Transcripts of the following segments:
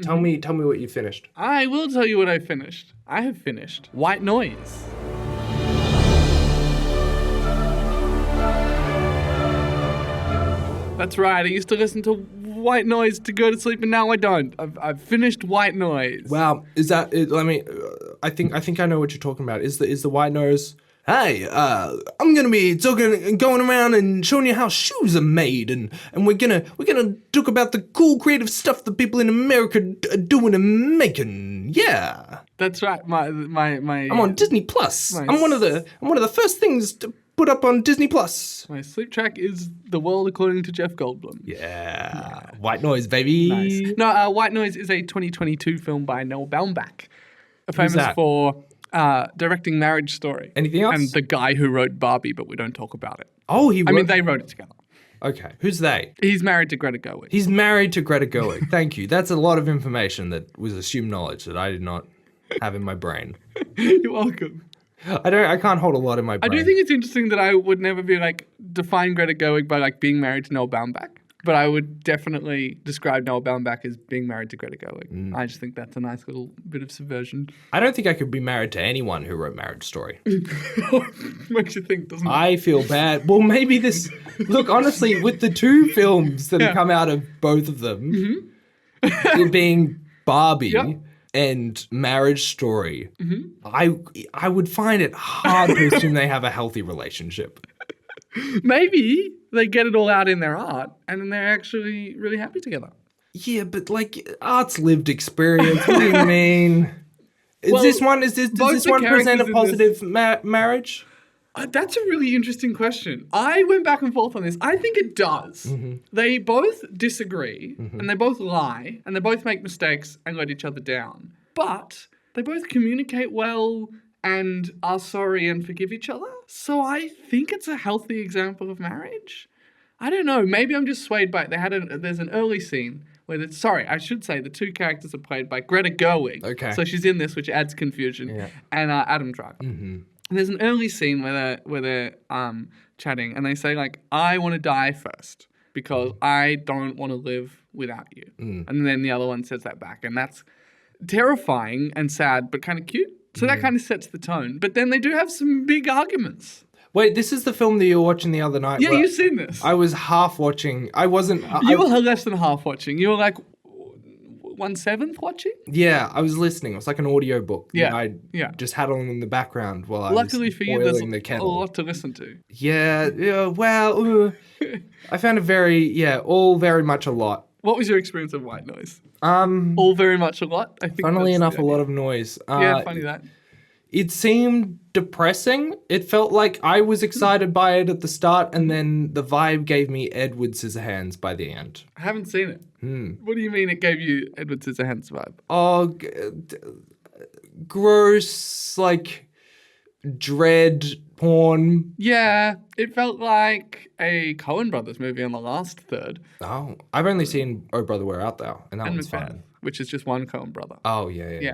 Tell me what you finished. I will tell you what I finished. I have finished White Noise. That's right. I used to listen to White Noise to go to sleep, and now I don't. I've finished White Noise. Wow, is that? I think I know what you're talking about. Is the White Noise? Hey, I'm gonna be going around and showing you how shoes are made, and we're gonna talk about the cool creative stuff that people in America are doing and making. Yeah, That's right. My. I'm on Disney Plus. I'm one of the first things to put up on Disney Plus. My sleep track is The World According to Jeff Goldblum. Yeah, White Noise, baby. Nice. No, White Noise is a 2022 film by Noah Baumbach, famous that? for directing Marriage Story. Anything else? And the guy who wrote Barbie, but we don't talk about it. Oh, They wrote it together. Okay, who's they? He's married to Greta Gerwig. He's married to Greta Gerwig. Thank you. That's a lot of information that was assumed knowledge that I did not have in my brain. You're welcome. I can't hold a lot in my brain. I do think it's interesting that I would never be define Greta Gerwig by being married to Noah Baumbach, but I would definitely describe Noah Baumbach as being married to Greta Gerwig. I just think that's a nice little bit of subversion. I don't think I could be married to anyone who wrote Marriage Story. Makes you think, doesn't it? I feel bad. Well, maybe this... Look, honestly, with the two films that have come out of both of them, it being Barbie... Yep. And Marriage Story, I would find it hard to assume they have a healthy relationship. Maybe they get it all out in their art, and then they're actually really happy together. Yeah, but art's lived experience. What do you mean? Does this one present a positive marriage? That's a really interesting question. I went back and forth on this. I think it does. They both disagree, and they both lie, and they both make mistakes and let each other down. But they both communicate well and are sorry and forgive each other. So I think it's a healthy example of marriage. I don't know. Maybe I'm just swayed by it. There's an early scene where I should say the two characters are played by Greta Gerwig. Okay. So she's in this, which adds confusion. Yeah. And Adam Driver. And there's an early scene where they're chatting, and they say I want to die first because I don't want to live without you. And then the other one says that back, and that's terrifying and sad, but kind of cute. So that kind of sets the tone. But then they do have some big arguments. Wait, this is the film that you were watching the other night? Yeah, you've seen this. I was half watching. I wasn't. You were less than half watching. You were 1/7 watching? Yeah, I was listening. It was like an audio book. Yeah. I just had on in the background while I Luckily was for you, boiling there's the kettle. a lot to listen to. Yeah, well, I found it all very much a lot. What was your experience of White Noise? All very much a lot? I think. Funnily enough, a lot of noise. Funny that. It seemed depressing. It felt like I was excited by it at the start, and then the vibe gave me Edward Scissorhands by the end. I haven't seen it. What do you mean it gave you Edward Scissorhands vibe? Oh, gross, dread porn. Yeah, it felt like a Coen Brothers movie on the last third. Oh, I've only seen Oh Brother, We're Out Thou, and that one's fun. Which is just one Coen brother. Oh, yeah.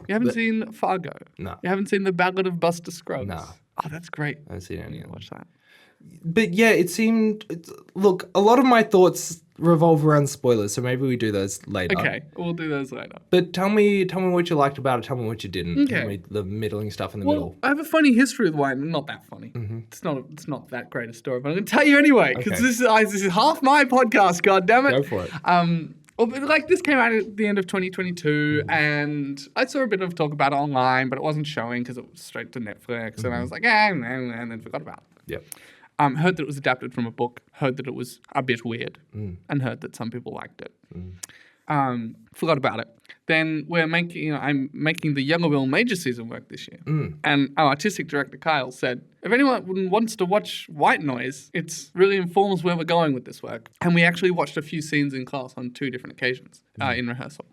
You haven't seen Fargo? No. You haven't seen The Ballad of Buster Scruggs? No. Oh, that's great. I haven't seen any of them. Watch that. But yeah, it seemed... Look, a lot of my thoughts revolve around spoilers, so maybe we do those later. Okay, we'll do those later. But tell me what you liked about it, tell me what you didn't. Okay. Tell me the middling stuff in the middle. I have a funny history with wine. Not that funny. It's not that great a story, but I'm going to tell you anyway, because this is half my podcast, goddammit. Go for it. This came out at the end of 2022, and I saw a bit of talk about it online, but it wasn't showing because it was straight to Netflix, and I was like, and then forgot about it. Yep. Heard that it was adapted from a book, heard that it was a bit weird, and heard that some people liked it. Forgot about it. Then I'm making the Youngerville major season work this year. And our artistic director, Kyle, said, if anyone wants to watch White Noise, it really informs where we're going with this work. And we actually watched a few scenes in class on 2 different occasions in rehearsal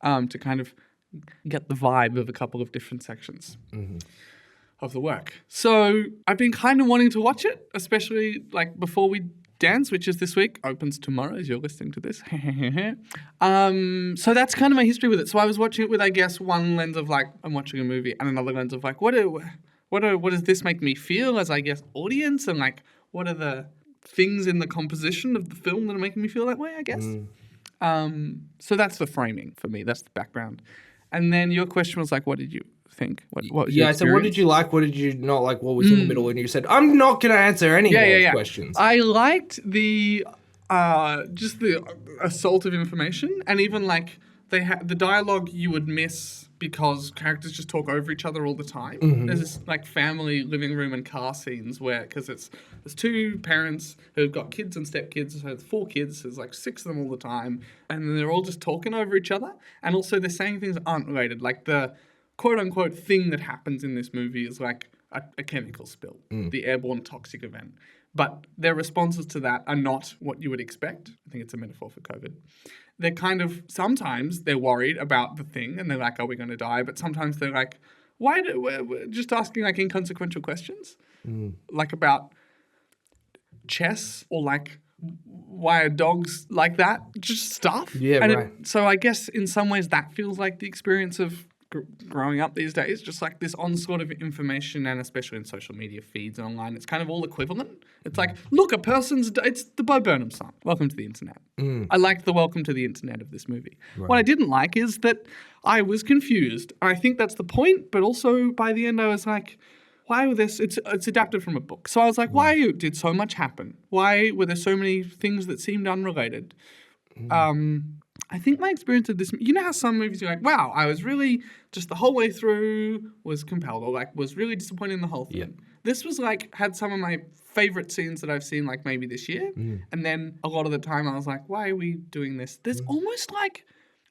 to kind of get the vibe of a couple of different sections of the work. So I've been kind of wanting to watch it, especially before we dance, which is this week, opens tomorrow as you're listening to this. So that's kind of my history with it. So I was watching it with, I guess, one lens of I'm watching a movie, and another lens of what does this make me feel as, I guess, audience, and what are the things in the composition of the film that are making me feel that way, I guess. So that's the framing for me. That's the background. And then your question was like, what did you think? What was Yeah, your I said, what did experience? you like? What did you not like? What was in the middle? And you said, I'm not going to answer any of those questions. I liked the just the assault of information, and even like the dialogue you would miss because characters just talk over each other all the time. There's this like family living room and car scenes where because there's two parents who've got kids and stepkids, so there's 4 kids, there's like 6 of them all the time, and they're all just talking over each other, and also they're saying things that aren't related, like the quote unquote thing that happens in this movie is like a chemical spill, the airborne toxic event. But their responses to that are not what you would expect. I think it's a metaphor for COVID. They're kind of, sometimes they're worried about the thing and they're like, are we going to die? But sometimes they're like, we're just asking like inconsequential questions. Like about chess or like why are dogs like that? Just stuff. Yeah, and right. So I guess in some ways that feels like the experience of growing up these days, just like this onslaught of information, and especially in social media feeds and online, it's kind of all equivalent. It's like, look, it's the Bo Burnham song, Welcome to the Internet. I liked the Welcome to the Internet of this movie. Right. What I didn't like is that I was confused. I think that's the point, but also by the end I was like, why were this? It's adapted from a book. So I was like, why did so much happen? Why were there so many things that seemed unrelated? I think my experience of this, you know how some movies you're like, wow, I was really just the whole way through was compelled or like was really disappointed in the whole thing. Yeah. This was like, had some of my favorite scenes that I've seen like maybe this year. And then a lot of the time I was like, why are we doing this? There's almost like,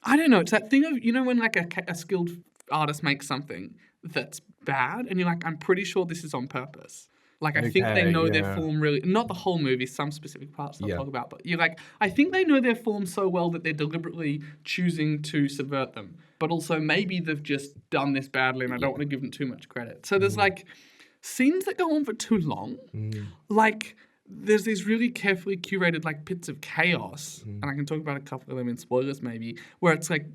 I don't know, it's that thing of, you know, when like a skilled artist makes something that's bad and you're like, I'm pretty sure this is on purpose. Like, I think they know their form really, not the whole movie, some specific parts I'll talk about, but you're like, I think they know their form so well that they're deliberately choosing to subvert them. But also maybe they've just done this badly and I don't want to give them too much credit. So there's like scenes that go on for too long. Like, there's these really carefully curated like pits of chaos, and I can talk about a couple of them in spoilers maybe, where it's like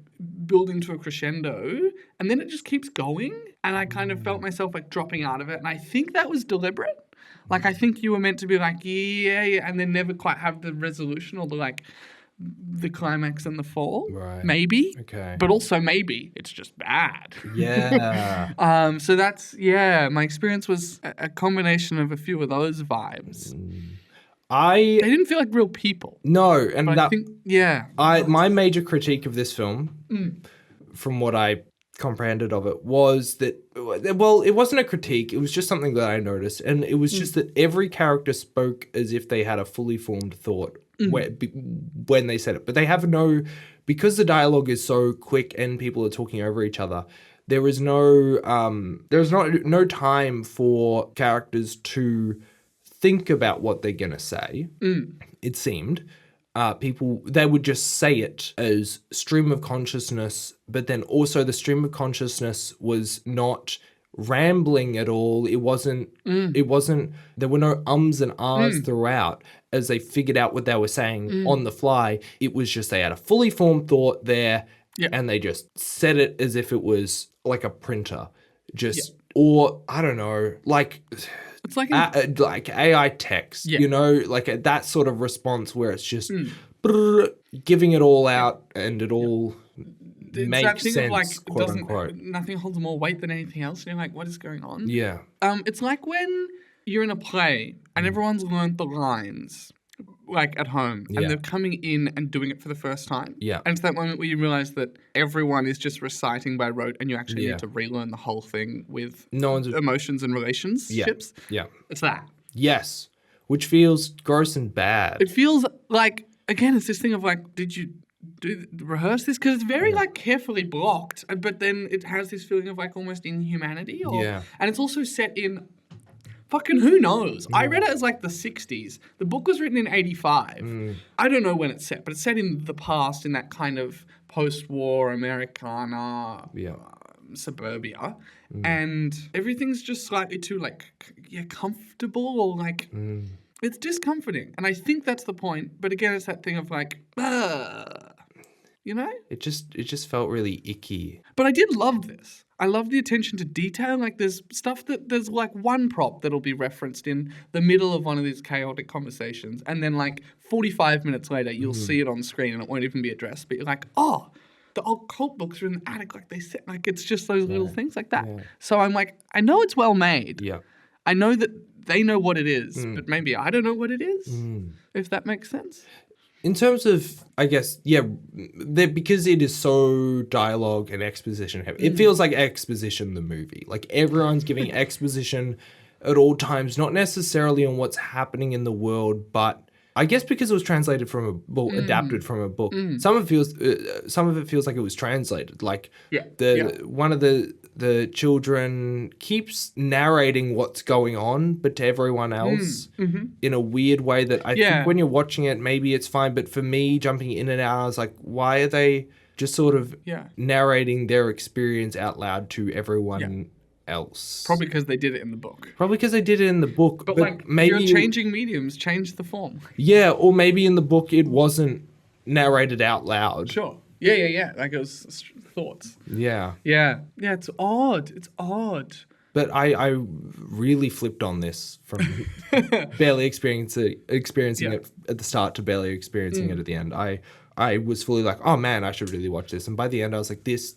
building to a crescendo and then it just keeps going, and I kind of felt myself like dropping out of it, and I think that was deliberate. Like, I think you were meant to be like, yeah, and then never quite have the resolution or the climax and the fall. Right. Maybe. Okay. But also maybe it's just bad. Yeah. So that's, my experience was a combination of a few of those vibes. They didn't feel like real people. No, and but I think, my major critique of this film, from what I comprehended of it, was that, well, it wasn't a critique, it was just something that I noticed, and it was just that every character spoke as if they had a fully formed thought when they said it, but they have because the dialogue is so quick and people are talking over each other, there is no time for characters to think about what they're gonna say. It seemed they would just say it as stream of consciousness, but then also the stream of consciousness was not rambling at all. It wasn't, there were no ums and ahs throughout as they figured out what they were saying on the fly. It was just, they had a fully formed thought there and they just said it as if it was like a printer. Or I don't know, like, it's like like AI text, you know, like that sort of response where it's just giving it all out and it all makes sense, of like, quote unquote. Nothing holds more weight than anything else. And you're like, what is going on? Yeah. It's like when you're in a play and everyone's learned the lines, like at home, and they're coming in and doing it for the first time. Yeah. And it's that moment where you realize that everyone is just reciting by rote and you actually need to relearn the whole thing with emotions and relationships. Yeah. It's that. Yes. Which feels gross and bad. It feels like, again, it's this thing of like, did you rehearse this? Because it's very like carefully blocked, but then it has this feeling of like almost inhumanity. And it's also set in fucking who knows. I read it as like the 60s. The book was written in 85. I don't know when it's set, but it's set in the past, in that kind of post-war Americana suburbia. And everything's just slightly too like, comfortable, or like, it's discomforting. And I think that's the point. But again, it's that thing of like, you know? It just felt really icky. But I did love this. I love the attention to detail. Like there's like one prop that'll be referenced in the middle of one of these chaotic conversations. And then like 45 minutes later, you'll see it on screen and it won't even be addressed. But you're like, oh, the old cult books are in the attic. Like they sit, like it's just those little things like that. Yeah. So I'm like, I know it's well made. Yeah. I know that they know what it is, but maybe I don't know what it is, if that makes sense. In terms of, I guess, because it is so dialogue and exposition heavy, it feels like exposition, the movie. Like everyone's giving exposition at all times, not necessarily on what's happening in the world, but I guess because it was translated from adapted from a book, some of it feels like it was translated. Like one of the children keeps narrating what's going on, but to everyone else in a weird way that I think when you're watching it, maybe it's fine. But for me, jumping in and out, I was like, why are they just sort of narrating their experience out loud to everyone else? Probably because they did it in the book. But like, maybe you're changing mediums, change the form. Yeah, or maybe in the book it wasn't narrated out loud. Sure. Yeah. Like it was thoughts. Yeah. Yeah, it's odd. But I really flipped on this from barely experiencing it at the start to barely experiencing it at the end. I was fully like, oh man, I should really watch this. And by the end I was like, this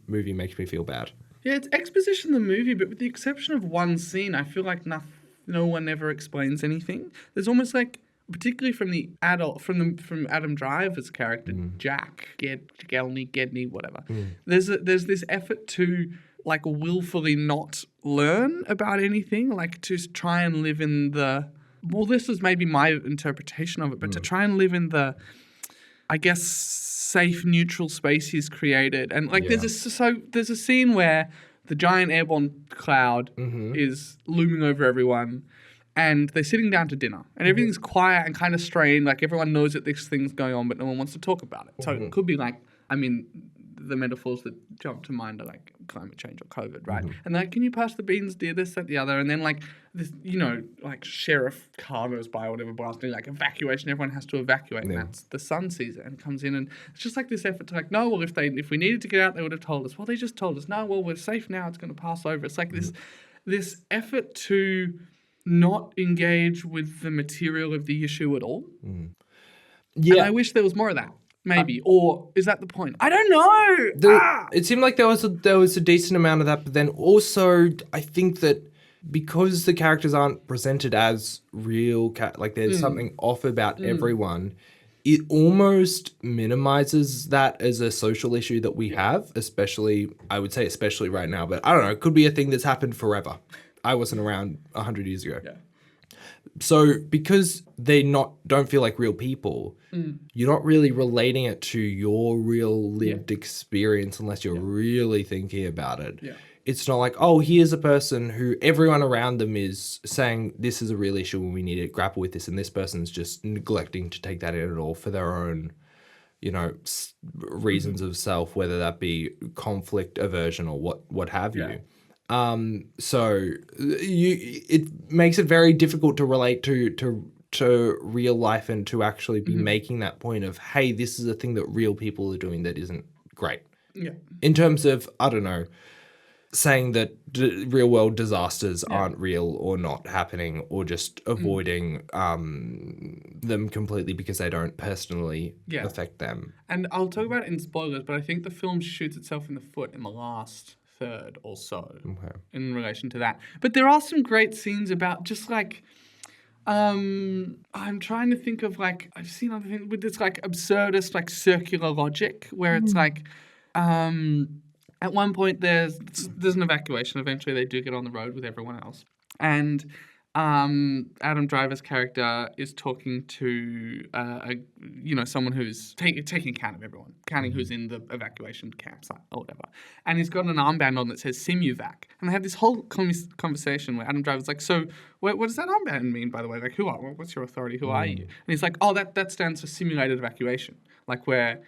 movie makes me feel bad. Yeah, it's exposition the movie, but with the exception of one scene, I feel like no one ever explains anything. There's almost like, particularly from Adam Driver's character, Jack, Gedney, whatever. There's this effort to like willfully not learn about anything, like to try and live in the. Well, this is maybe my interpretation of it, but to try and live in the, I guess, safe, neutral space he's created. And like there's a scene where the giant airborne cloud is looming over everyone and they're sitting down to dinner and everything's quiet and kind of strained. Like everyone knows that this thing's going on, but no one wants to talk about it. So it could be like, I mean, the metaphors that jump to mind are like climate change or COVID, right? And like, can you pass the beans, dear, this, that, the other? And then like this, like sheriff car goes by or whatever, blasting like evacuation. Everyone has to evacuate. And that's the sun sees it and comes in. And it's just like this effort to like, no, well, if we needed to get out, they would have told us. Well, they just told us, no, well, we're safe now. It's going to pass over. It's like this effort to not engage with the material of the issue at all. Yeah. And I wish there was more of that. Maybe, or is that the point? I don't know. It seemed like there was a decent amount of that, but then also I think that because the characters aren't presented as real, like there's something off about everyone, it almost minimizes that as a social issue that we have, especially right now. But I don't know, it could be a thing that's happened forever. I wasn't around 100 years ago. Yeah. So because they don't feel like real people, you're not really relating it to your real lived experience unless you're really thinking about it. Yeah. It's not like, oh, here's a person who everyone around them is saying this is a real issue and we need to grapple with this, and this person's just neglecting to take that in at all for their own, reasons of self, whether that be conflict, aversion, or what have you. So it makes it very difficult to relate to real life and to actually be making that point of, hey, this is a thing that real people are doing that isn't great. Yeah. In terms of, I don't know, saying that real world disasters aren't real or not happening, or just avoiding them completely because they don't personally affect them. And I'll talk about it in spoilers, but I think the film shoots itself in the foot in the last third or so in relation to that. But there are some great scenes about just like, I'm trying to think of like, I've seen other things with this like absurdist like circular logic where it's like, at one point there's an evacuation. Eventually they do get on the road with everyone else. And Adam Driver's character is talking to someone who's taking account of everyone, counting who's in the evacuation campsite or whatever. And he's got an armband on that says Simuvac. And they have this whole conversation where Adam Driver's like, so what does that armband mean, by the way? Like, what's your authority? Who are you? And he's like, oh, that stands for simulated evacuation. Like we're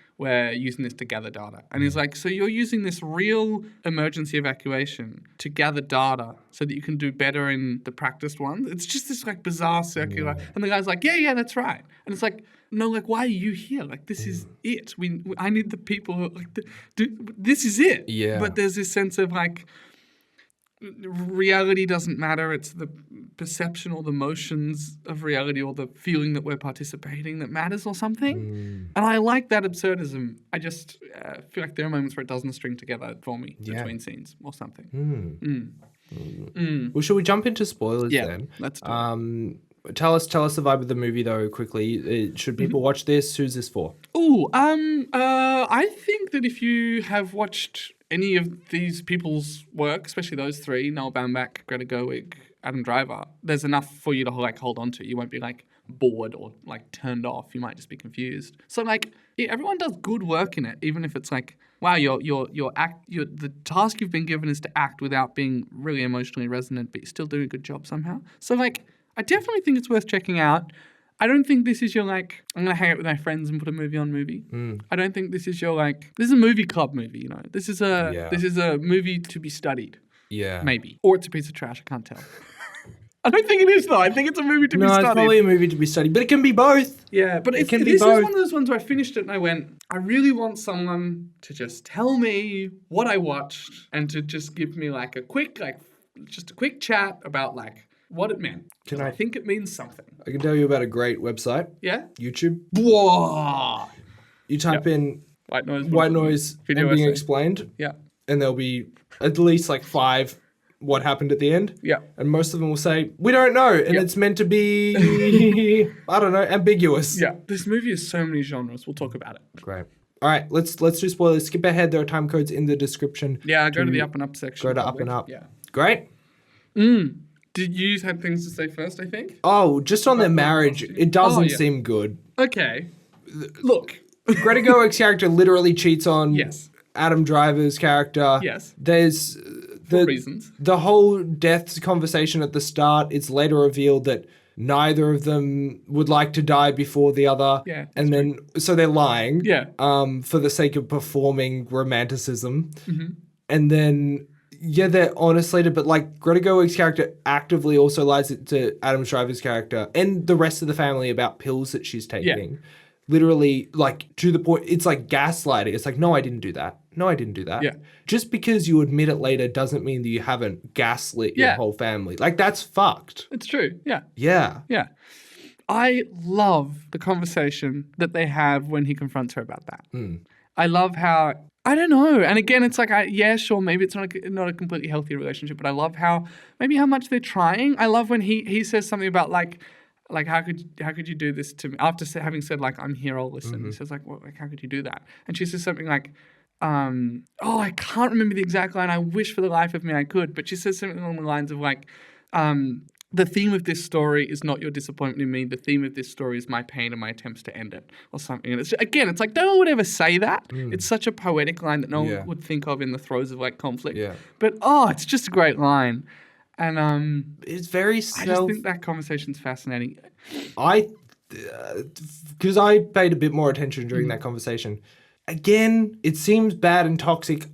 using this to gather data. And he's like, so you're using this real emergency evacuation to gather data so that you can do better in the practiced ones? It's just this like bizarre circular. And the guy's like, yeah, that's right. And it's like, no, like, why are you here? Like, this is it. I need the people who, like, this is it. Yeah. But there's this sense of like, reality doesn't matter. It's the perception or the motions of reality or the feeling that we're participating that matters or something. And I like that absurdism. I just feel like there are moments where it doesn't string together for me between scenes or something. Well, should we jump into spoilers then? Let's do it. Tell us the vibe of the movie though quickly. Should people watch this? Who's this for? I think that if you have watched any of these people's work, especially those three, Noah Baumbach, Greta Gerwig, Adam Driver, there's enough for you to like hold on to. You won't be like bored or like turned off. You might just be confused. So like everyone does good work in it, even if it's like, wow, the task you've been given is to act without being really emotionally resonant, but you're still doing a good job somehow. So like, I definitely think it's worth checking out. I don't think this is your like, I'm going to hang out with my friends and put a movie on movie. I don't think this is your like, this is a movie club movie, you know. This is a movie to be studied. Yeah. Maybe. Or it's a piece of trash, I can't tell. I don't think it is though. I think it's a movie to be studied. No, it's probably a movie to be studied, but it can be both. Yeah, but this is one of those ones where I finished it and I went, I really want someone to just tell me what I watched and to just give me like a quick chat about like what it meant. I think it means something. I can tell you about a great website. Yeah? YouTube. Whoa! You type in white noise video and being essay. explained. Yeah. And there'll be at least like 5 what happened at the end. Yeah. And most of them will say, we don't know. And it's meant to be, I don't know, ambiguous. Yeah. This movie has so many genres. We'll talk about it. Great. All right, let's do spoilers. Skip ahead. There are time codes in the description. Yeah, go to the up and up section. Go to up and up. Yeah. Great. Did you have things to say first, I think? Oh, just on their marriage, it doesn't seem good. Okay. Look. Greta Gerwig's character literally cheats on Adam Driver's character. Yes. There's for reasons. The whole death conversation at the start, it's later revealed that neither of them would like to die before the other. Yeah. And then, so they're lying. Yeah. For the sake of performing romanticism. And then, they're honest later, but like Greta Gerwig's character actively also lies to Adam Driver's character and the rest of the family about pills that she's taking. Yeah. Literally, like, to the point, it's like gaslighting. It's like, no, I didn't do that. No, I didn't do that. Yeah. Just because you admit it later doesn't mean that you haven't gaslit your whole family. Like, that's fucked. It's true. Yeah. Yeah. Yeah. I love the conversation that they have when he confronts her about that. I love how, I don't know. And again, it's like, sure, maybe it's not a completely healthy relationship, but I love how much they're trying. I love when he says something about like how could you do this to me? After having said like, I'm here, I'll listen. He says like, well, like, how could you do that? And she says something like, I can't remember the exact line. I wish for the life of me I could. But she says something along the lines of like, the theme of this story is not your disappointment in me. The theme of this story is my pain and my attempts to end it, or something. And it's like no one would ever say that. It's such a poetic line that no one would think of in the throes of like conflict. Yeah. But it's just a great line, and it's very. I just think that conversation's fascinating. Because I paid a bit more attention during that conversation. Again, it seems bad and toxic.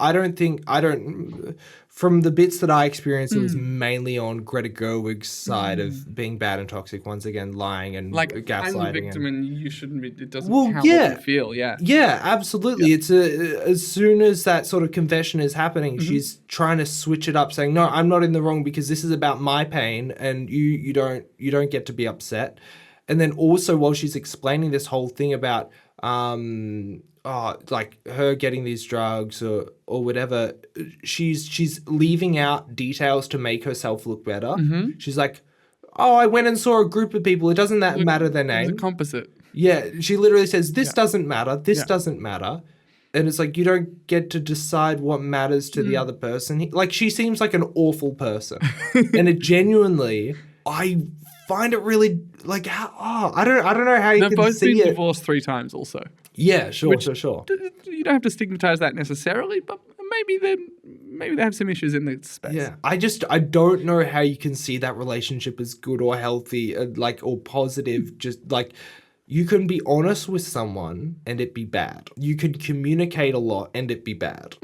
From the bits that I experienced, it was mainly on Greta Gerwig's side of being bad and toxic. Once again, lying and like, gaslighting. I'm the victim and you shouldn't be, it doesn't count what you feel, Yeah, absolutely. Yeah. It's as soon as that sort of confession is happening, she's trying to switch it up, saying, no, I'm not in the wrong because this is about my pain and you don't get to be upset. And then also while she's explaining this whole thing about like her getting these drugs or whatever, she's leaving out details to make herself look better. She's like, I went and saw a group of people. It doesn't matter their name. It's a composite. Yeah, she literally says, this doesn't matter. This doesn't matter. And it's like, you don't get to decide what matters to the other person. Like, she seems like an awful person. And it genuinely, I find it really like, I don't know how you can see it. They've both been divorced 3 times also. Yeah, sure. You don't have to stigmatize that necessarily, but maybe they have some issues in the space. Yeah, I don't know how you can see that relationship as good or healthy, or positive. Just like you can be honest with someone and it be bad. You can communicate a lot and it be bad.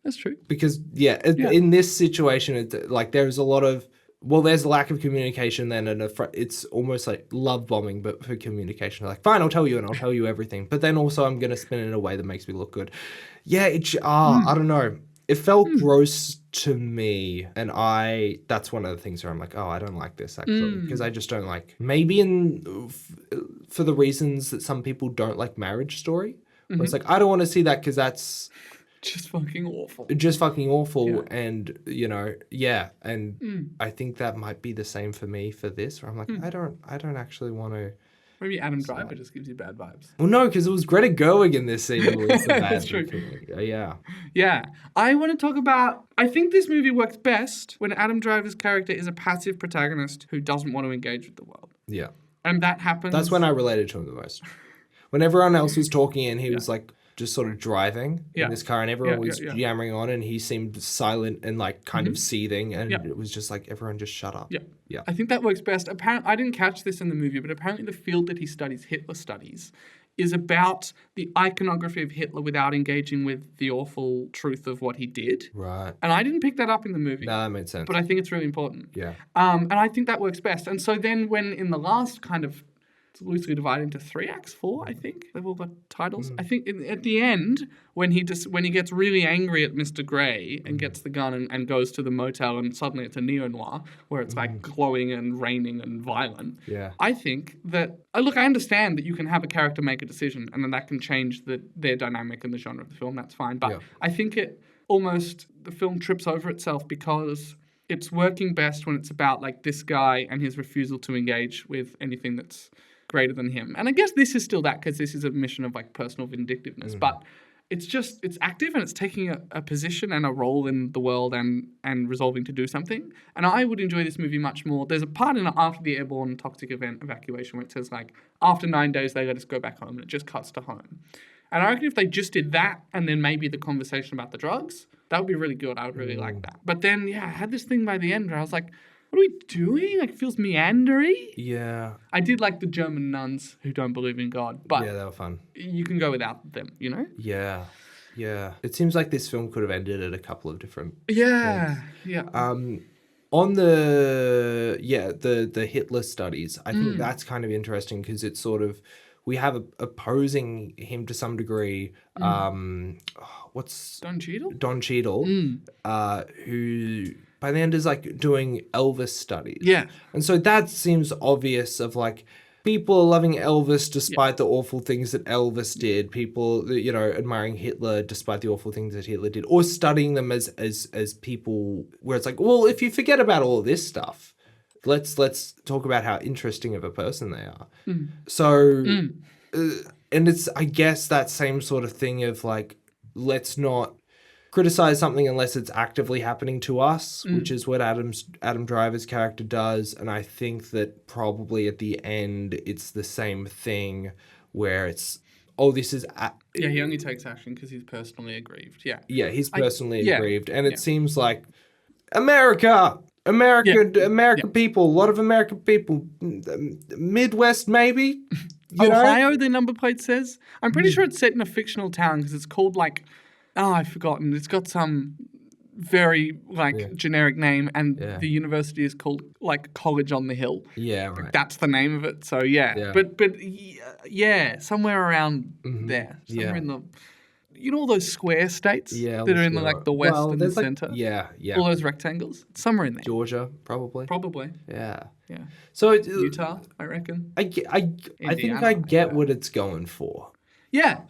That's true. Because, in this situation, there's a lot of, there's a lack of communication then, and it's almost like love bombing, but for communication. Like, fine, I'll tell you, and I'll tell you everything. But then also I'm going to spin it in a way that makes me look good. Yeah, I don't know. It felt gross to me, and that's one of the things where I'm like, oh, I don't like this, actually. Because I just don't like, maybe for the reasons that some people don't like Marriage Story. Where it's like, I don't want to see that because that's just fucking awful. And, and I think that might be the same for me for this, where I'm like, I don't actually want to. Maybe Adam Driver just gives you bad vibes. Well, no, because it was Greta Gerwig in this scene. That's true. Yeah. Yeah. I want to talk about, I think this movie works best when Adam Driver's character is a passive protagonist who doesn't want to engage with the world. Yeah. And that happens. That's when I related to him the most. When everyone else was talking and he was like just sort of driving in this car, and everyone was yammering on, and he seemed silent and like kind of seething, and it was just like, everyone just shut up. Yeah. I think that works best. Apparently, I didn't catch this in the movie, but apparently the field that he studies, Hitler studies, is about the iconography of Hitler without engaging with the awful truth of what he did. Right. And I didn't pick that up in the movie. No, that made sense. But I think it's really important. Yeah. And I think that works best. And so then when in the last kind of, it's loosely divided into 3 acts, 4, I think. They've all got titles. I think at the end, when he gets really angry at Mr. Grey and gets the gun and goes to the motel, and suddenly it's a neo-noir where it's like glowing and raining and violent. Yeah. I think that, look, I understand that you can have a character make a decision and then that can change their dynamic and the genre of the film. That's fine. But I think the film trips over itself because it's working best when it's about like this guy and his refusal to engage with anything that's greater than him. And I guess this is still that, because this is a mission of like personal vindictiveness, but it's active and it's taking a position and a role in the world and resolving to do something. And I would enjoy this movie much more. There's a part in it after the airborne toxic event evacuation where it says like, after 9 days, they let us go back home, and it just cuts to home. And I reckon if they just did that and then maybe the conversation about the drugs, that would be really good. I would really like that. But then, I had this thing by the end where I was like, what are we doing? Like, it feels meandery. Yeah. I did like the German nuns who don't believe in God, but yeah, they were fun. You can go without them, you know? Yeah. Yeah. It seems like this film could have ended at a couple of different things. Yeah. On the Hitler studies, I think that's kind of interesting because it's sort of, we have opposing him to some degree. What's Don Cheadle? Don Cheadle, who by the end is like doing Elvis studies. Yeah. And so that seems obvious of like, people are loving Elvis despite the awful things that Elvis did. People, admiring Hitler despite the awful things that Hitler did, or studying them as people where it's like, well, if you forget about all this stuff, let's talk about how interesting of a person they are. So, and it's, I guess, that same sort of thing of like, let's not criticize something unless it's actively happening to us, which is what Adam Driver's character does. And I think that probably at the end, it's the same thing where it's, this is... he only takes action because he's personally aggrieved. Yeah. Yeah, he's personally aggrieved. And it seems like American people, a lot of American people, Midwest maybe. Ohio, the number plate says. I'm pretty sure it's set in a fictional town because it's called like, I've forgotten. It's got some very generic name, and the university is called like College on the Hill. Yeah, right. That's the name of it. So but somewhere around there, somewhere in the, all those square states that are in the west and the center. Yeah. All those rectangles, somewhere in there. Georgia, probably. Yeah. So Utah, I reckon. I think I get what it's going for. Yeah,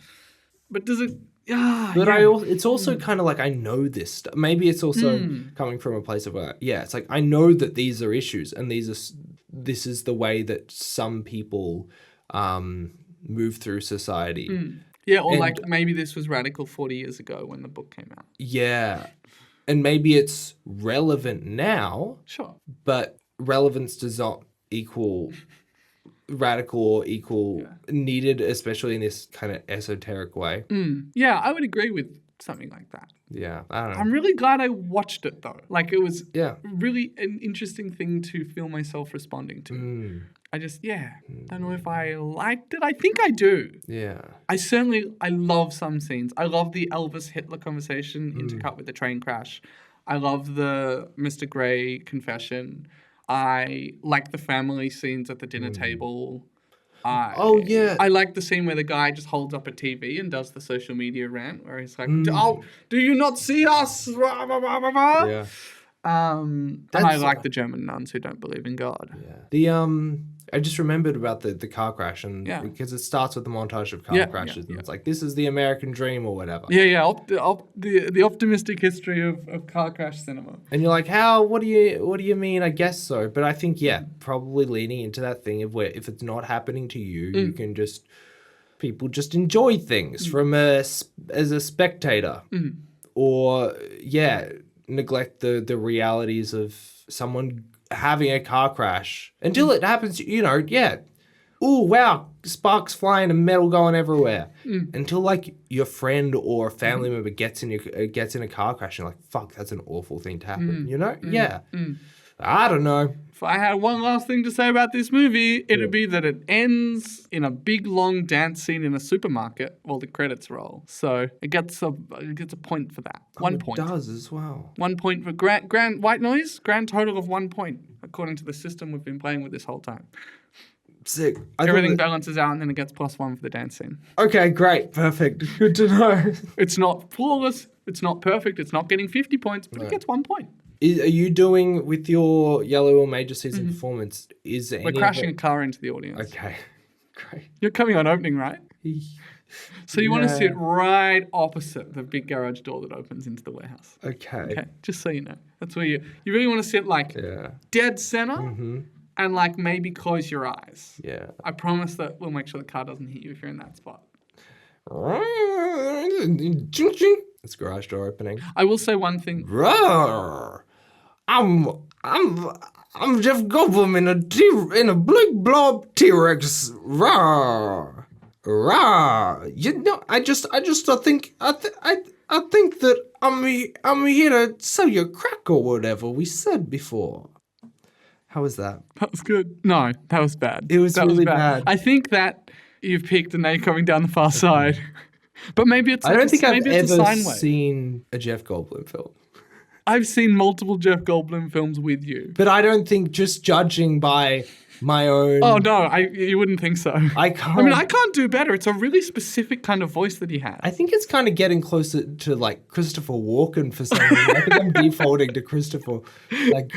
but does it? But it's also kind of like, I know this stuff. Maybe it's also coming from a place of where, it's like, I know that these are issues and this is the way that some people move through society. Yeah, or like maybe this was radical 40 years ago when the book came out. Yeah. And maybe it's relevant now. Sure. But relevance does not equal radical or equal needed, especially in this kind of esoteric way. Yeah, I would agree with something like that. Yeah, I don't know. I'm really glad I watched it though. Like, it was really an interesting thing to feel myself responding to. I just, don't know if I liked it. I think I do. Yeah. I love some scenes. I love the Elvis-Hitler conversation intercut with the train crash. I love the Mr. Grey confession. I like the family scenes at the dinner table. I like the scene where the guy just holds up a TV and does the social media rant where he's like, "Oh, do you not see us?" Yeah. And I like the German nuns who don't believe in God. Yeah. I just remembered about the car crash, and because it starts with the montage of car crashes, and it's like, this is the American dream or whatever. The optimistic history of car crash cinema. And you're like, how? What do you mean? I guess so. But I think probably leaning into that thing of where if it's not happening to you, you can people just enjoy things as a spectator, or neglect the realities of someone having a car crash until it happens, ooh, wow, sparks flying and metal going everywhere. Until like your friend or family member gets in a car crash and you're like, fuck, that's an awful thing to happen. You know? I don't know. If I had one last thing to say about this movie, it'd be that it ends in a big long dance scene in a supermarket while the credits roll. So it gets a point for that. 1 point. It does as well. 1 point for grand white noise. Grand total of 1 point, according to the system we've been playing with this whole time. Sick. Everything balances out and then it gets +1 for the dance scene. Okay, great. Perfect. Good to know. It's not flawless. It's not perfect. It's not getting 50 points, but it gets 1 point. Are you doing with your Yellow Wheel Major Season performance? We're crashing a car into the audience. Okay, great. You're coming on opening, right? So you want to sit right opposite the big garage door that opens into the warehouse. Okay. Just so you know, that's where you really want to sit dead center, and like maybe close your eyes. Yeah. I promise that we'll make sure the car doesn't hit you if you're in that spot. It's garage door opening. I will say one thing. Rawr. I'm Jeff Goldblum in a big blob T-Rex. Rawr. Rawr. You know, I think that I'm here to sell you crack or whatever we said before. How was that? That was good. No, that was bad. It was really bad. I think that you've peaked and now you're coming down the far side. But maybe it's I don't think I've ever sine seen a Jeff Goldblum film. I've seen multiple Jeff Goldblum films with you. But I don't think just judging by my own... Oh, no, you wouldn't think so. I can't do better. It's a really specific kind of voice that he has. I think it's kind of getting closer to, like, Christopher Walken for some reason. I think I'm defaulting to Christopher. Like,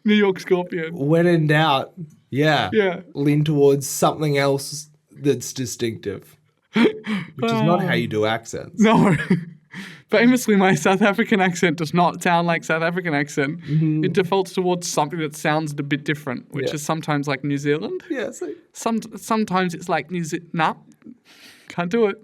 New York Scorpion. When in doubt, Yeah. lean towards something else that's distinctive. Which is not how you do accents. No. Famously, my South African accent does not sound like South African accent. It defaults towards something that sounds a bit different, which is sometimes like New Zealand. Yeah. Sometimes it's like New Zealand. Nah, can't do it.